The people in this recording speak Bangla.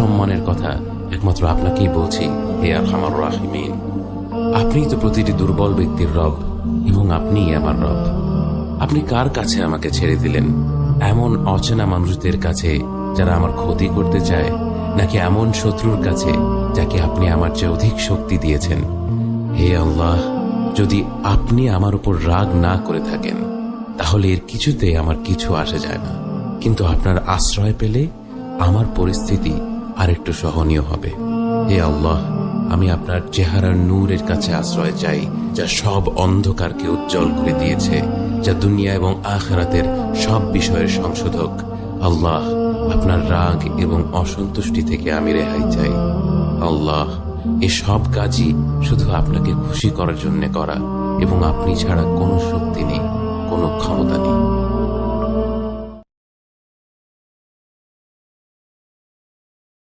সম্মানের কথা একমাত্র আপনাকেই বলছি, হে আরহামার রাহিমিন। আপনিই তো প্রতিটি দুর্বল ব্যক্তির রব এবং আপনিই আমার রব। আপনি কার কাছে আমাকে ছেড়ে দিলেন? এমন অচেনা মানুষদের কাছে যারা আমার ক্ষতি করতে চায়, নাকি এমন শত্রুর কাছে যাকে আপনি আমার চেয়ে অধিক শক্তি দিয়েছেন? হে আল্লাহ, যদি আপনি আমার উপর রাগ না করে থাকেন তাহলে এর কিছুতে আমার কিছু আসে যায় না, কিন্তু আপনার আশ্রয় পেলে আমার পরিস্থিতি আরেকটু সহনীয় হবে। হে আল্লাহ, আমি আপনার চেহারার নূরের কাছে আশ্রয় চাই, যা সব অন্ধকারকে উজ্জ্বল করে দিয়েছে, যা দুনিয়া এবং আখিরাতের সব বিষয়ের সংশোধক। আল্লাহ, আপনার রাগ এবং অসন্তুষ্টি থেকে আমি রেহাই চাই। আল্লাহ, এ সব কাজই শুধু আপনাকে খুশি করার জন্য করা, এবং আপনি ছাড়া কোনো শক্তি নেই, কোনো ক্ষমতা নেই।